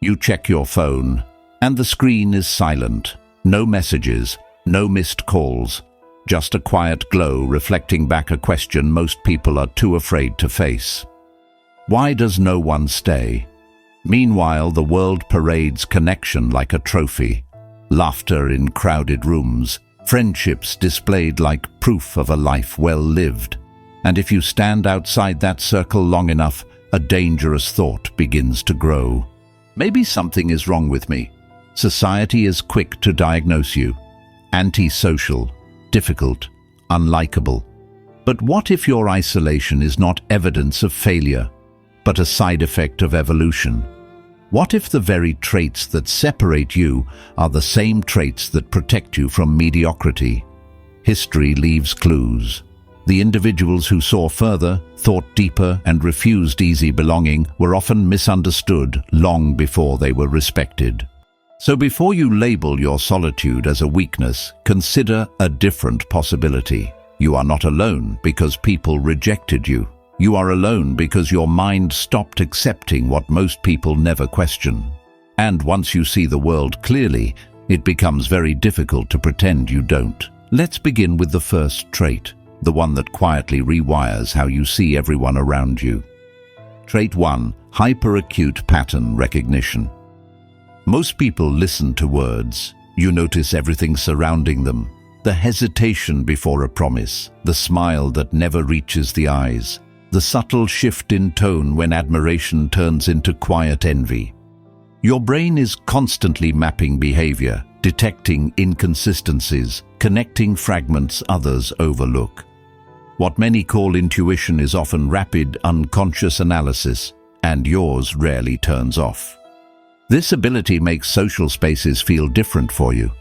You check your phone, and the screen is silent. No messages, no missed calls, just a quiet glow reflecting back a question most people are too afraid to face. Why does no one stay? Meanwhile, the world parades connection like a trophy. Laughter in crowded rooms, friendships displayed like proof of a life well lived. And if you stand outside that circle long enough, a dangerous thought begins to grow. Maybe something is wrong with me. Society is quick to diagnose you. Antisocial, difficult, unlikable. But what if your isolation is not evidence of failure, but a side effect of evolution? What if the very traits that separate you are the same traits that protect you from mediocrity? History leaves clues. The individuals who saw further, thought deeper, and refused easy belonging were often misunderstood long before they were respected. So before you label your solitude as a weakness, consider a different possibility. You are not alone because people rejected you. You are alone because your mind stopped accepting what most people never question. And once you see the world clearly, it becomes very difficult to pretend you don't. Let's begin with the first trait, the one that quietly rewires how you see everyone around you. Trait 1. Hyperacute pattern recognition. Most people listen to words. You notice everything surrounding them. The hesitation before a promise, the smile that never reaches the eyes, the subtle shift in tone when admiration turns into quiet envy. Your brain is constantly mapping behavior, detecting inconsistencies, connecting fragments others overlook. What many call intuition is often rapid, unconscious analysis, and yours rarely turns off. This ability makes social spaces feel different for you.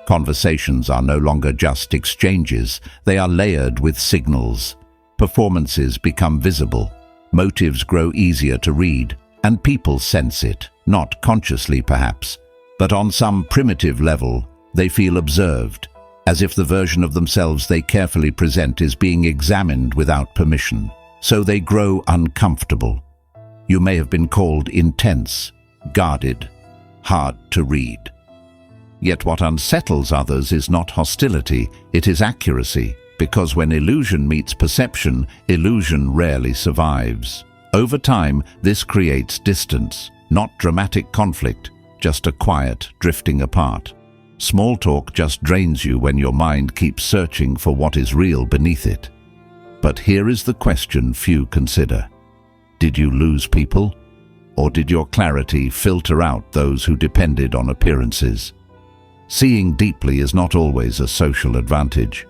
Conversations are no longer just exchanges, they are layered with signals. Performances become visible, motives grow easier to read, and people sense it, not consciously perhaps, but on some primitive level, they feel observed, as if the version of themselves they carefully present is being examined without permission. So they grow uncomfortable. You may have been called intense, guarded, hard to read. Yet what unsettles others is not hostility, it is accuracy. Because when illusion meets perception, illusion rarely survives. Over time, this creates distance, not dramatic conflict, just a quiet drifting apart. Small talk just drains you when your mind keeps searching for what is real beneath it. But here is the question few consider. Did you lose people? Or did your clarity filter out those who depended on appearances? Seeing deeply is not always a social advantage.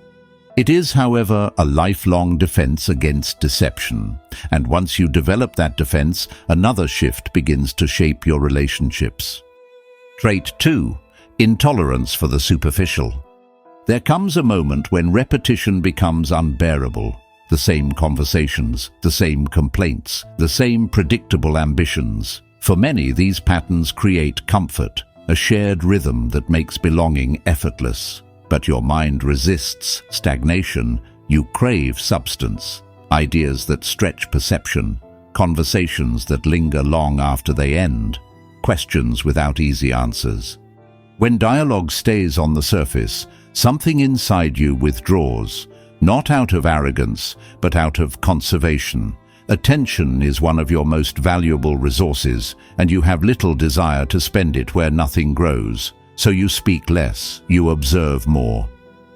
It is, however, a lifelong defense against deception, and once you develop that defense, another shift begins to shape your relationships. Trait 2. Intolerance for the superficial. There comes a moment when repetition becomes unbearable. The same conversations, the same complaints, the same predictable ambitions. For many, these patterns create comfort, a shared rhythm that makes belonging effortless. But your mind resists stagnation. You crave substance, ideas that stretch perception, conversations that linger long after they end, questions without easy answers. When dialogue stays on the surface, something inside you withdraws, not out of arrogance, but out of conservation. Attention is one of your most valuable resources, and you have little desire to spend it where nothing grows. So you speak less, you observe more.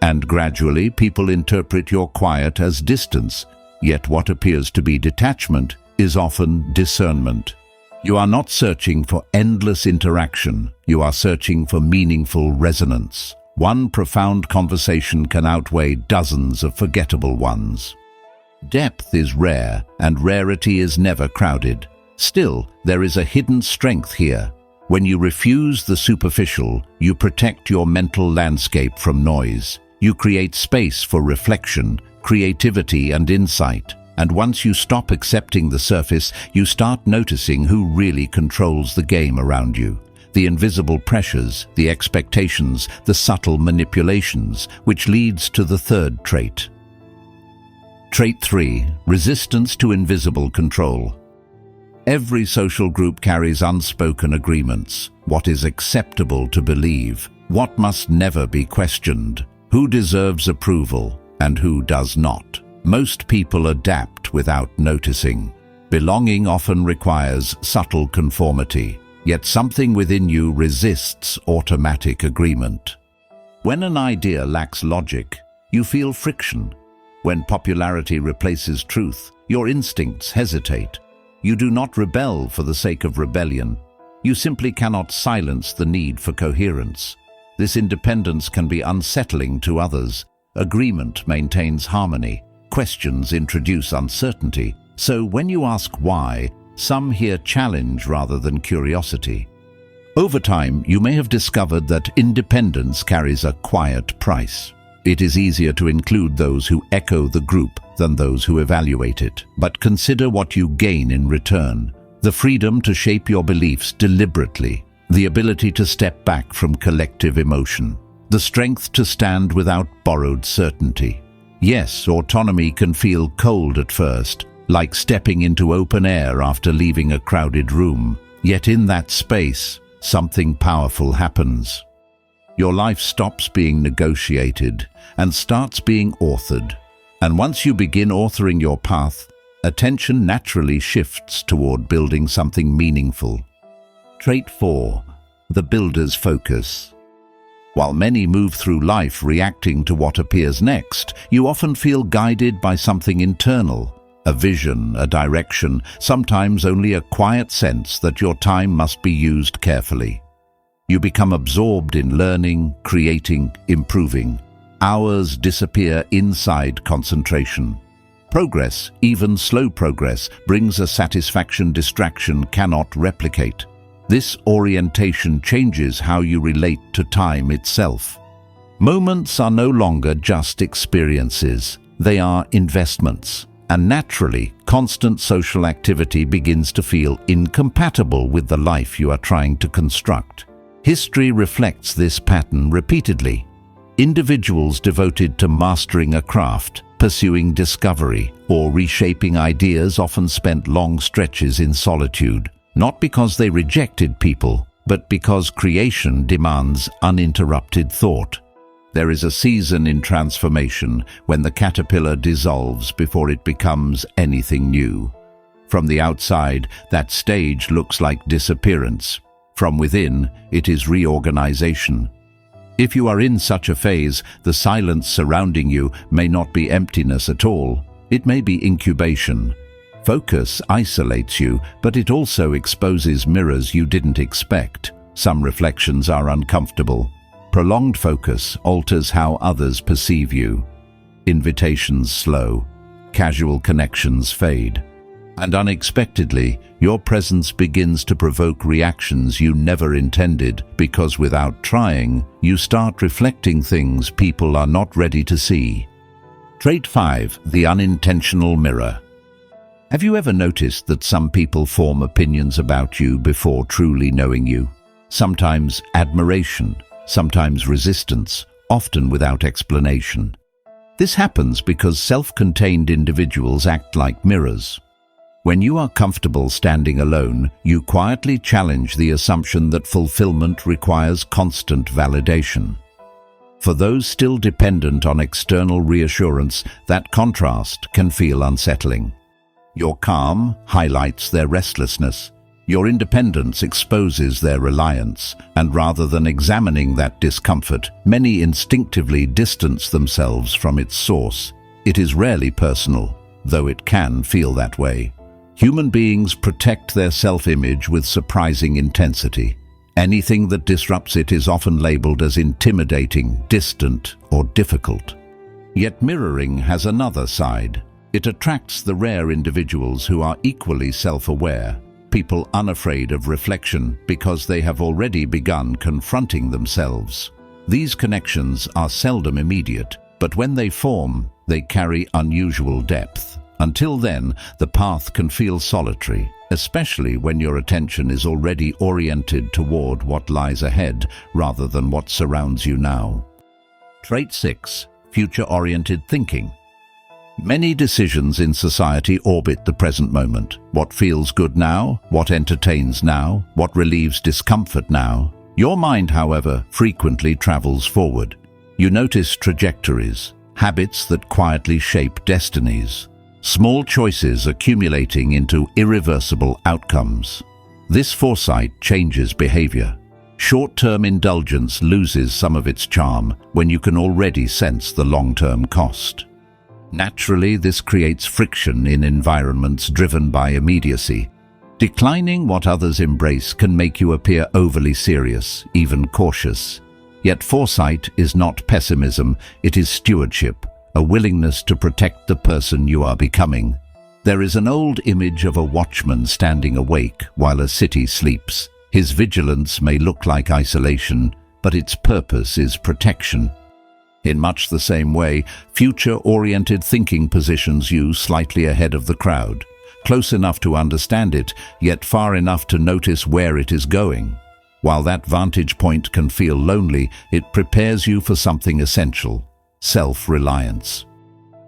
And gradually people interpret your quiet as distance, yet what appears to be detachment is often discernment. You are not searching for endless interaction, you are searching for meaningful resonance. One profound conversation can outweigh dozens of forgettable ones. Depth is rare, and rarity is never crowded. Still, there is a hidden strength here. When you refuse the superficial, you protect your mental landscape from noise. You create space for reflection, creativity, and insight. And once you stop accepting the surface, you start noticing who really controls the game around you. The invisible pressures, the expectations, the subtle manipulations, which leads to the third trait. Trait 3. Resistance to invisible control. Every social group carries unspoken agreements. What is acceptable to believe? What must never be questioned? Who deserves approval and who does not? Most people adapt without noticing. Belonging often requires subtle conformity, yet something within you resists automatic agreement. When an idea lacks logic, you feel friction. When popularity replaces truth, your instincts hesitate. You do not rebel for the sake of rebellion. You simply cannot silence the need for coherence. This independence can be unsettling to others. Agreement maintains harmony. Questions introduce uncertainty. So when you ask why, some hear challenge rather than curiosity. Over time, you may have discovered that independence carries a quiet price. It is easier to include those who echo the group than those who evaluate it. But consider what you gain in return. The freedom to shape your beliefs deliberately. The ability to step back from collective emotion. The strength to stand without borrowed certainty. Yes, autonomy can feel cold at first, like stepping into open air after leaving a crowded room. Yet in that space, something powerful happens. Your life stops being negotiated and starts being authored. And once you begin authoring your path, attention naturally shifts toward building something meaningful. Trait 4. The builder's focus. While many move through life reacting to what appears next, you often feel guided by something internal. A vision, a direction, sometimes only a quiet sense that your time must be used carefully. You become absorbed in learning, creating, improving. Hours disappear inside concentration. Progress, even slow progress, brings a satisfaction distraction cannot replicate. This orientation changes how you relate to time itself. Moments are no longer just experiences, they are investments. And naturally, constant social activity begins to feel incompatible with the life you are trying to construct. History reflects this pattern repeatedly. Individuals devoted to mastering a craft, pursuing discovery, or reshaping ideas often spent long stretches in solitude, not because they rejected people, but because creation demands uninterrupted thought. There is a season in transformation when the caterpillar dissolves before it becomes anything new. From the outside, that stage looks like disappearance. From within, it is reorganization. If you are in such a phase, the silence surrounding you may not be emptiness at all. It may be incubation. Focus isolates you, but it also exposes mirrors you didn't expect. Some reflections are uncomfortable. Prolonged focus alters how others perceive you. Invitations slow. Casual connections fade. And unexpectedly, your presence begins to provoke reactions you never intended, because without trying, you start reflecting things people are not ready to see. Trait 5. The unintentional mirror. Have you ever noticed that some people form opinions about you before truly knowing you? Sometimes admiration, sometimes resistance, often without explanation. This happens because self-contained individuals act like mirrors. When you are comfortable standing alone, you quietly challenge the assumption that fulfillment requires constant validation. For those still dependent on external reassurance, that contrast can feel unsettling. Your calm highlights their restlessness. Your independence exposes their reliance, and rather than examining that discomfort, many instinctively distance themselves from its source. It is rarely personal, though it can feel that way. Human beings protect their self-image with surprising intensity. Anything that disrupts it is often labeled as intimidating, distant, or difficult. Yet mirroring has another side. It attracts the rare individuals who are equally self-aware, people unafraid of reflection because they have already begun confronting themselves. These connections are seldom immediate, but when they form, they carry unusual depth. Until then, the path can feel solitary, especially when your attention is already oriented toward what lies ahead rather than what surrounds you now. Trait 6. Future-oriented thinking. Many decisions in society orbit the present moment. What feels good now? What entertains now? What relieves discomfort now? Your mind, however, frequently travels forward. You notice trajectories, habits that quietly shape destinies, small choices accumulating into irreversible outcomes. This foresight changes behavior. Short-term indulgence loses some of its charm when you can already sense the long-term cost. Naturally, this creates friction in environments driven by immediacy. Declining what others embrace can make you appear overly serious, even cautious. Yet foresight is not pessimism, it is stewardship, a willingness to protect the person you are becoming. There is an old image of a watchman standing awake while a city sleeps. His vigilance may look like isolation, but its purpose is protection. In much the same way, future-oriented thinking positions you slightly ahead of the crowd, close enough to understand it, yet far enough to notice where it is going. While that vantage point can feel lonely, it prepares you for something essential: self-reliance.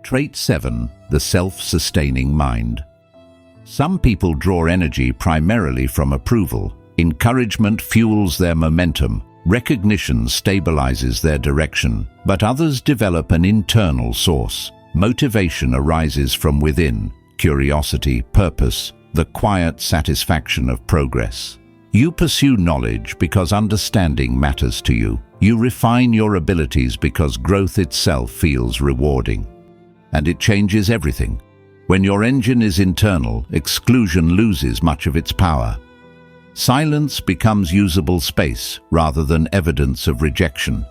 Trait 7. The self-sustaining mind. Some people draw energy primarily from approval. Encouragement fuels their momentum. Recognition stabilizes their direction, but others develop an internal source. Motivation arises from within: curiosity, purpose, the quiet satisfaction of progress. You pursue knowledge because understanding matters to you. You refine your abilities because growth itself feels rewarding. And it changes everything. When your engine is internal, exclusion loses much of its power. Silence becomes usable space rather than evidence of rejection.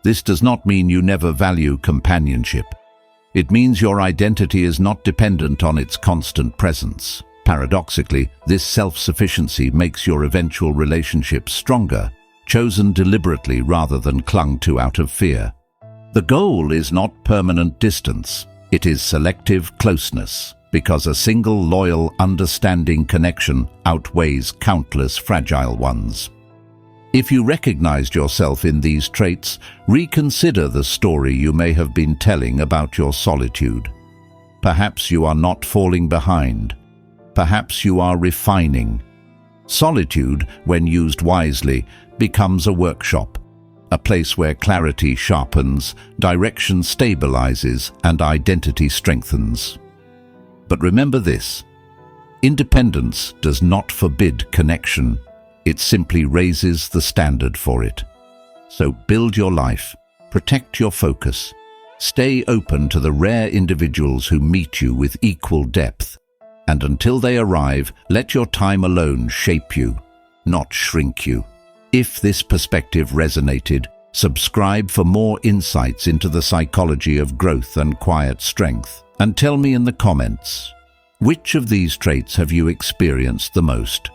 This does not mean you never value companionship. It means your identity is not dependent on its constant presence. Paradoxically, this self-sufficiency makes your eventual relationships stronger, chosen deliberately rather than clung to out of fear. The goal is not permanent distance, it is selective closeness, because a single loyal, understanding connection outweighs countless fragile ones. If you recognized yourself in these traits, reconsider the story you may have been telling about your solitude. Perhaps you are not falling behind. Perhaps you are refining. Solitude, when used wisely, becomes a workshop, a place where clarity sharpens, direction stabilizes, and identity strengthens. But remember this: independence does not forbid connection. It simply raises the standard for it. So build your life, protect your focus, stay open to the rare individuals who meet you with equal depth, and until they arrive, let your time alone shape you, not shrink you. If this perspective resonated, subscribe for more insights into the psychology of growth and quiet strength. And tell me in the comments, which of these traits have you experienced the most?